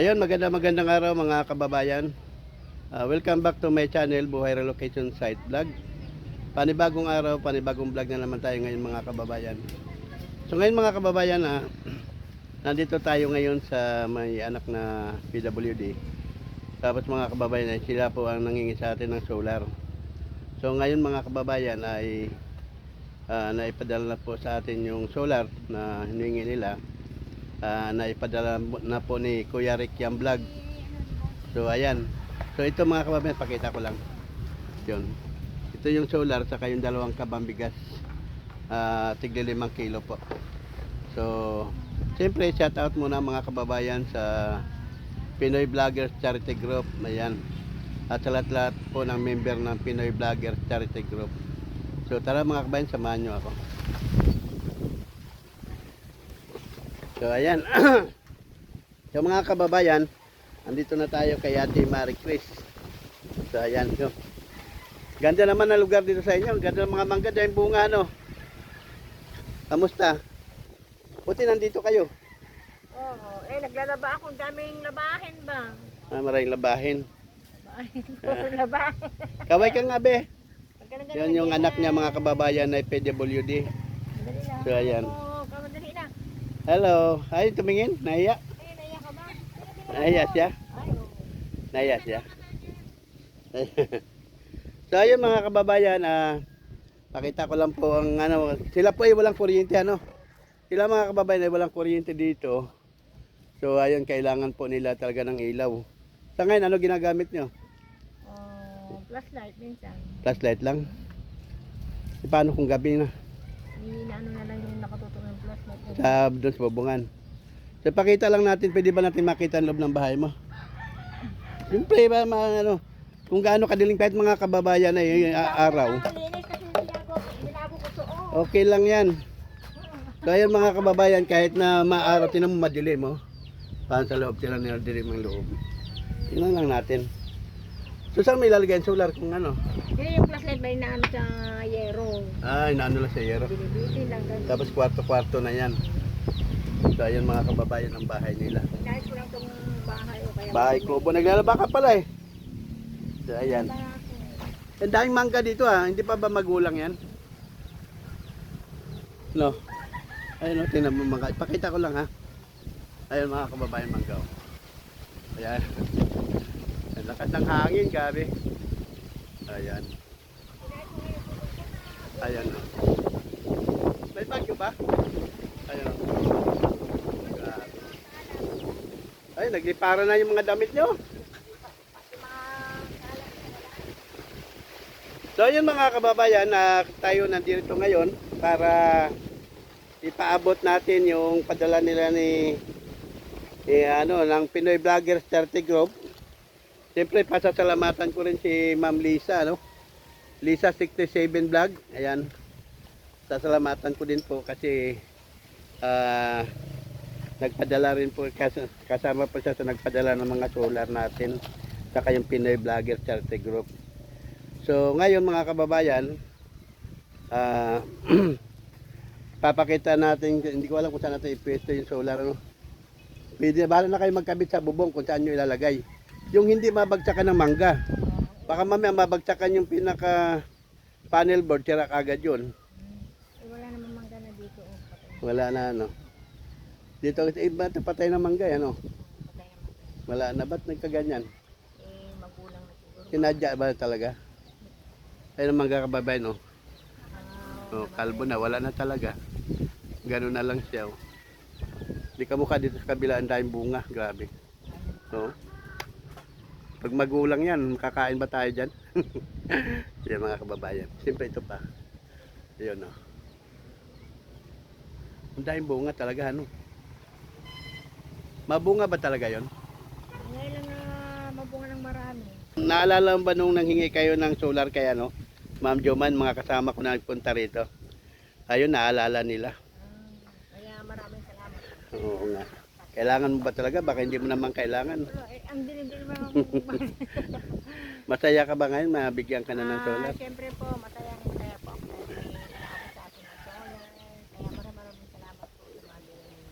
Ayun, magandang araw mga kababayan. Welcome back to my channel, Buhay Relocation Site Vlog. Panibagong araw, panibagong vlog na naman tayo ngayon mga kababayan. So ngayon mga kababayan, nandito tayo ngayon sa may anak na PWD. Tapos mga kababayan, sila po ang nangingi sa atin ng solar. So ngayon mga kababayan ay naipadala na po sa atin yung solar na hiningi nila. Naipadala na po ni Kuya Rick yung vlog. So ayan. So ito mga kababayan, pakita ko lang. Yun. Ito yung solar saka yung dalawang kabang bigas. Tigli 5 kilo po. So siyempre shout out muna mga kababayan sa Pinoy Vloggers Charity Group. Ayan. At sa lahat po ng member ng Pinoy Vloggers Charity Group. So tara mga kababayan, samahan nyo ako. So ayan. So mga kababayan, andito na tayo kay Ate Marie Chris. So ayan. So, ganda naman ang lugar dito sa inyo. Ganda ng mga mangga dahil bunga, no? Kamusta? Buti nandito kayo. Oo, naglalaba ako. Daming labahin ba? Maraming labahin. Labahin. Kaway ka nga, be. Yan yung anak niya mga kababayan na PWD. So ayan. Kamadali na. Hello. Ay, tumingin. Nahiya. Ay, naiya ka ba? Nahiya siya. Ay, oo. Nahiya siya. So ayun mga kababayan, pakita ko lang po ang sila po ay walang kuryente, ano. Sila mga kababayan ay walang kuryente dito. So ayun, kailangan po nila talaga ng ilaw. Sa ngayon, ano ginagamit nyo? Flashlight minsan. Flashlight lang. E, paano kung gabi na? Inaano na lang yung nakatutok ng flashlight. Doon sa bubungan. So pakita lang natin, pwede ba natin makita ang loob ng bahay mo? Siyempre ba, kung gaano kadiling kahit mga kababayan ay araw. Linis kasi binago ko suot. Okay lang yan. So ayun mga kababayan, kahit na maaraw, tinan mo madilim, oh. Paano sa loob, tinan nila dilim ang loob. Tingnan lang natin. So saan may lalagay ang solar kung ano? Yun yung flashlight may inaano sa yero. Inaano lang sa yero. Binibitin lang ganun. Tapos kwarto-kwarto na yan. So ayun mga kababayan ang bahay nila. Inayos ko lang itong bahay o kaya. Bahay kubo, naglalaba ka pala eh. So ayan. Ang daming mangga dito hindi pa ba magulang yan? No. Ayun o, tingnan mo mangga. Ipakita ko lang ha. Ayun mga kababayan, mangga o. Ayan. Ang lakas ng hangin, gabi. Ayan. Ayan o. May bagyo ba? Ayan o. Ay, naglipara na yung mga damit nyo. So yun mga kababayan, tayo nandito ngayon para ipaabot natin yung padala nila ng Pinoy Vloggers Charity Group. Siyempre pasasalamatan ko rin si Ma'am Lisa, Lisa 67 Vlog. Ayan. Sasalamatan ko din po kasi nagpadala rin po, kasama po siya sa nagpadala ng mga solar natin saka yung Pinoy Vloggers Charity Group. So ngayon mga kababayan, papakita natin, hindi ko alam kung saan natin ipwesto yung solar, Pwede, bahala na kayo magkabit sa bubong kung saan nyo ilalagay. Yung hindi mabagsakan ng mangga. Baka mamaya mabagsakan yung pinaka panel board, tira agad yun. Wala naman mangga na dito. Wala na Dito, iba patay na mangga, Patay naman. Wala na, ba't nagkaganyan? Magulang na siguro. Sinadya ba talaga? Ayun ang mangga kababayan, kalbo na, wala na talaga. Ganun na lang siya, Di ka mukha dito sa kabila, ang daming bunga, grabe. Pag magulang yan, kakain ba tayo dyan? Yan mga kababayan. Siyempre ito pa. Ayun, Ang daming bunga talaga, Mabunga ba talaga yon? Ngayon na mabunga ng marami. Naalala mo ba nung nanghingi kayo ng solar kaya, Ma'am Joman, mga kasama ko na nagpunta rito? Ayun, naalala nila. Kaya maraming salamat. Oo nga. Kailangan mo ba talaga? Baka hindi mo naman kailangan. Ang dilim-dilim mo. Masaya ka ba ngayon? Mabigyan ka na ng solar? Siyempre po, masaya po ako. May naabot sa atin ng solar. Kaya maraming salamat po sa mga dilim.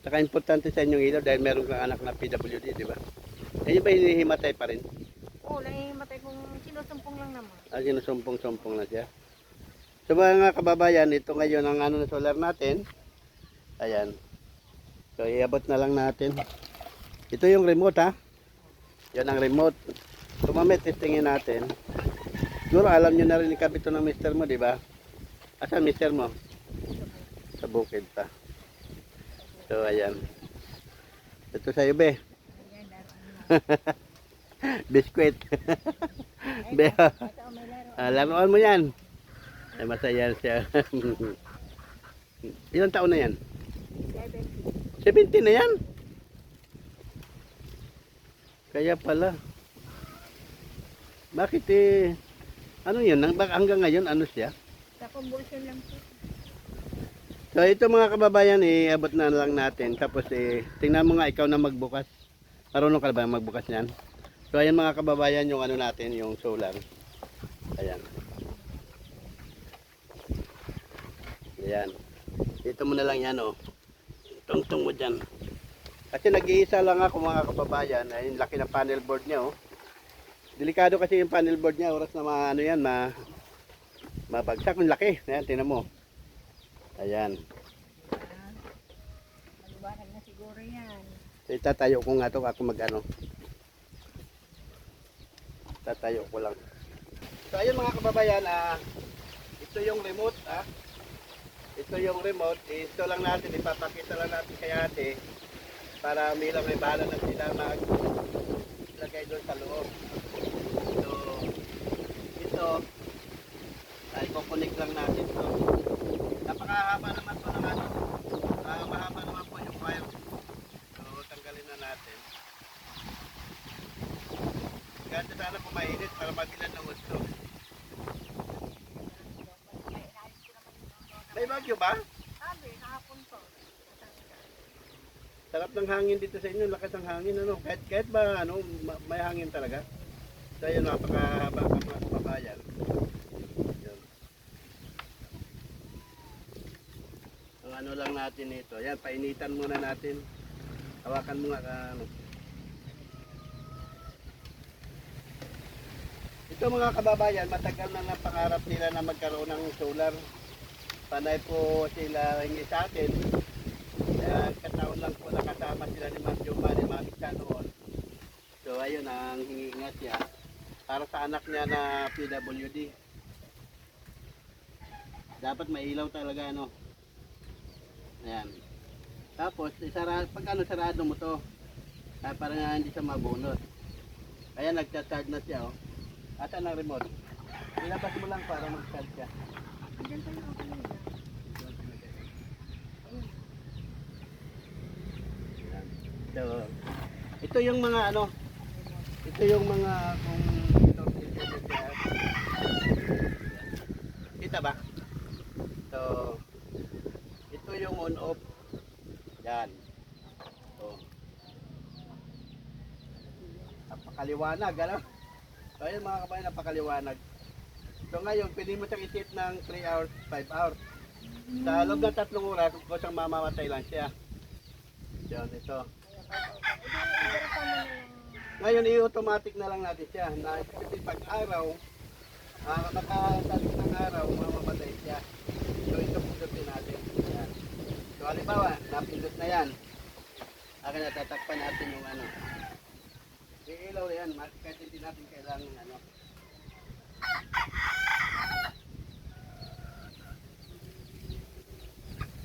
Saka importante sa inyong ilaw dahil meron kang anak na PWD, di ba? Ayun ba hinihimatay pa rin? Oo, nahihimatay kung sinusumpong lang naman. Sinusumpong-sumpong na siya. So mga kababayan, ito ngayon ang ano na solar natin. Ayan. So iabot na lang natin. Ito yung remote ha. Yan ang remote. So mamaya testingin natin. Siguro alam nyo na rin ikabit ito ng mister mo, di ba? Asan mister mo? Sa bukid pa. So ayan. Ito sa'yo be. Ayan, laro. Biskwit. Be. Ito, may laro. Laruan mo yan. Ay masaya siya. Ilang taon na yan? 70. 17 na yan? Kaya pala. Bakit ano yun? Hanggang ngayon ano siya? Sa convulsion lang po. So ito mga kababayan, abot na lang natin. Tapos tingnan mo nga ikaw na magbukas. Marunong ka ba magbukas niyan? So ayan mga kababayan yung ano natin, yung solar. Ayan. Ayan. Dito mo na lang yan oh. Tungtong mo dyan. Kasi nag-iisa lang ako mga kababayan. Ayun, laki ng panel board niya oh. Delikado kasi yung panel board niya. Oras na ano yan, mabagsak. Yung laki. Ayan, tingnan mo. Ayan. Maliwanag na siguro yan. So, itatayo ko nga ito ako mag-ano. Tatayo ko lang. So ayun mga kababayan, ito yung remote Ito yung remote. Ito lang natin, ipapakita lang natin kay ate para may bahala na sila maglagay doon sa loob. So ito ay kukunik lang natin to. Napakahaba naman po ng ano. Mahaba naman po yung wire. So tanggalin na natin. Ganda sana po mainit para mabilan ng gusto. May bagyo ba? Sabi, kahapon po. Sarap ng hangin dito sa inyo, lakas ng hangin ano. Kahit ba ano, may hangin talaga. So yun, napakahaba ka mga kababayan. Yun. Ang ano lang natin ito. Yan, painitan muna natin. Hawakan mo nga ano. Ito mga kababayan, matagal na ng pangarap nila na magkaroon ng solar. Panay po sila hingi sa atin. Kataon lang po nakasama sila ni Ma'am Juma, ni Ma'am Isa noon. So ayun ang hingi nga siya para sa anak niya na PWD. Dapat may ilaw talaga ano. Ayan. Tapos pag ano sarado mo to, para nga hindi siya mabunot. Ayan nagcha-charge na siya oh. Asan ang remote? Ilabas mo lang para mag-charge siya. Diyan pa yung open nila. So, ito yung mga ano, ito yung mga kung kita ba? So, ito yung on off. Yan. So, napakaliwanag, ano? So, ayun mga kabayan, napakaliwanag. So, ngayon, pwede mo siyang isit ng 3 hours, 5 hours. Sa loob ng 3 oras, kung siyang mamamatay lang siya. Yan, ito. Ngayon, i-automatic na lang natin siya. Kasi pag araw, makasalik ng araw, mamamatay siya. So, ito pindutin natin. Yan. So, halimbawa, napindot na yan. Akin na, tatakpan natin yung ano. Iilaw yan, kahit hindi natin kailangan ano.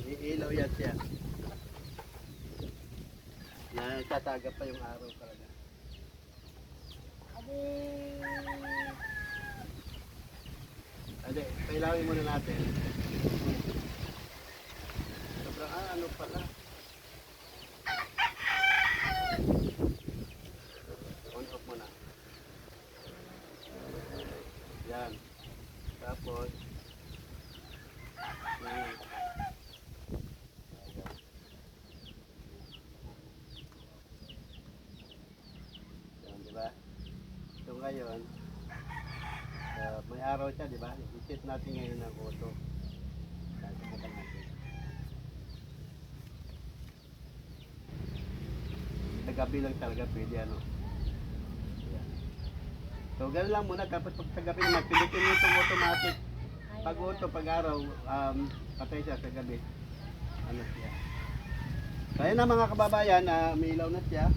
Iilaw yan siya. Natataga pa yung araw talaga. Ade, pailawin muna natin. Sobrang ano pala. On off muna. Yan. Tapos yan. So ngayon, may araw siya, di ba? I-set natin ngayon ng auto. Subukan natin. gabi lang talaga pwede ano. Ayan. So ganun lang muna, tapos pag sa gabi naman, pilitin mo itong automatic. Pag auto, pag araw, patay siya sa gabi. Ano siya. So ayan na mga kababayan, may ilaw na siya.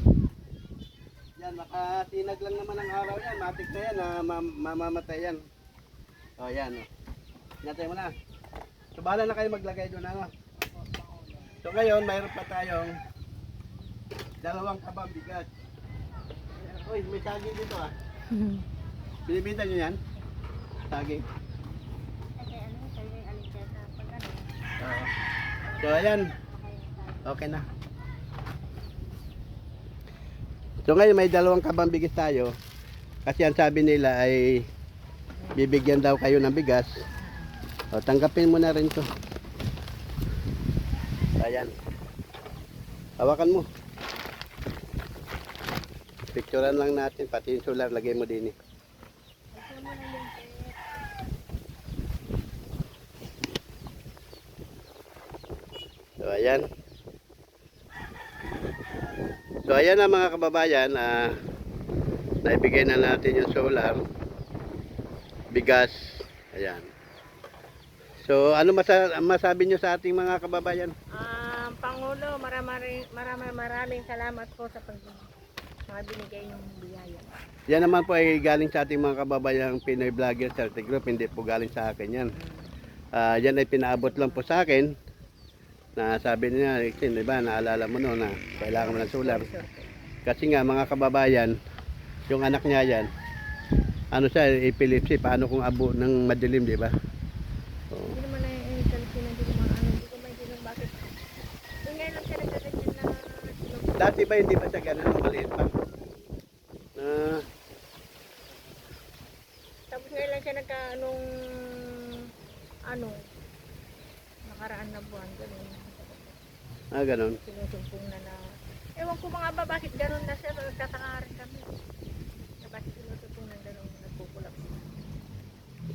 Yan, makatinag lang naman ang araw yan. Matik na yan, mamamatay yan. O yan, o. Ingatan mo na. So bahala na kayo maglagay doon, ano. So ngayon, mayroon pa tayong 2 kabang bigat. Uy, may saging dito ah. Binibinta nyo yan? Saging? Kasi ano, sabi yung alin siya sa pag ano. Oo. So ayan, okay na. So ngayon may 2 kabang bigas tayo. Kasi ang sabi nila ay bibigyan daw kayo ng bigas. O, tanggapin mo na rin to. Ayan. Hawakan mo. Picturean lang natin, pati yung solar lagay mo din eh. Ito mo na yung So ayan. So ayan na mga kababayan, naibigay na natin yung solar, bigas, ayan. So ano masabi nyo sa ating mga kababayan? Pangulo, maraming salamat po sa mga binigay yung biyaya. Yan naman po ay galing sa ating mga kababayang Pinoy Vlogger Charity Group, hindi po galing sa akin yan. Yan ay pinaabot lang po sa akin na sabi niya, di ba, naalala mo no na kailangan mo ng solar. Kasi nga mga kababayan, yung anak niya yan, ano siya, epilepsy, paano kung abo ng madilim, di ba? So, Hindi naman na yung salisi na hindi ko maano, hindi ko maintindihan bakit. Yung ngayon lang siya nagkakadyan na silong. dati ba hindi ba siya ganun nung maliit pa? Na, Tapos ngayon lang siya nagka-anong, nakaraan na buwan, gano'n. ganun. Sinusumpong na. Ewan ko mga ba, bakit gano'n na siya, nagtataka rin kami. Na bakit sinusumpong na gano'n, nagkukulap.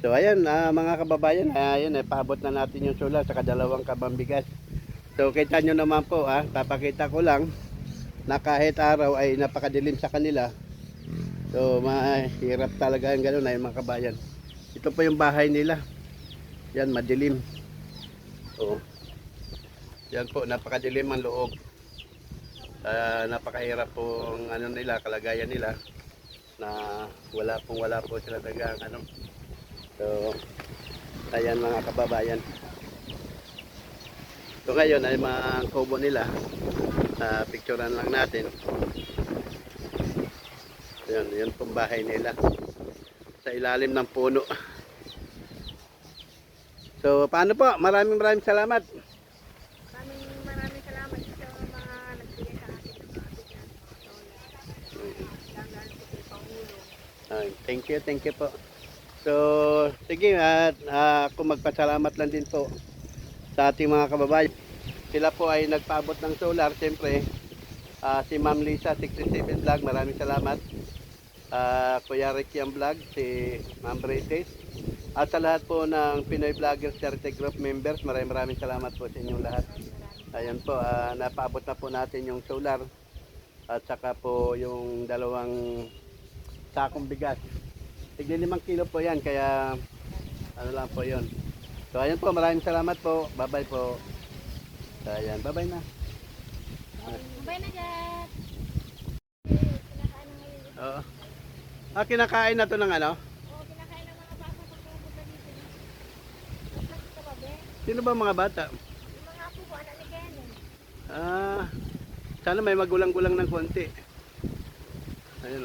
So ayan mga kababayan, ayan paabot na natin yung solar sa 2 kabang bigas. So kita nyo naman po papakita ko lang na kahit araw ay napakadilim sa kanila. So mahirap talaga yung gano'n ay mga kabayan. Ito po yung bahay nila. Yan madilim. So yan po, napakadilim ang loob. Napakahirap po ang ano nila, kalagayan nila na wala po sila talaga ano. So, ayan mga kababayan. So ngayon ay mga kubo nila. Picturean lang natin. Yun pong bahay nila. Sa ilalim ng puno. So, paano po? Maraming salamat. Maraming salamat sa mga nagbigay sa akin ng mga bigyan, mga solar. Lalo po kay Pangulo. Thank you po. So, sige kung magpasalamat lang din po sa ating mga kababayan. Sila po ay nagpaabot ng solar, siyempre. Si Ma'am Lisa 67 Vlog, maraming salamat. Kuya Ricky ang vlog, si Ma'am Brites. At sa lahat po ng Pinoy Vlogger Charity Group members, maraming salamat po sa inyong lahat. Ayan po, napaabot na po natin yung solar. At saka po yung 2 sakong bigas. Tigli 5 kilo po yan, kaya ano lang po yun. So ayan po, maraming salamat po. Bye-bye po. So ayan, bye-bye na. Bye na dyan. Kinakain na ngayon. Oo. Kinakain na to ng ano? Oo, kinakain ng mga bata pag pumunta dito. Tapos ito ba, be? Sino ba mga bata? Yung mga apo ko, anak ni Kenan. Sana may magulang-gulang ng konti. Ayun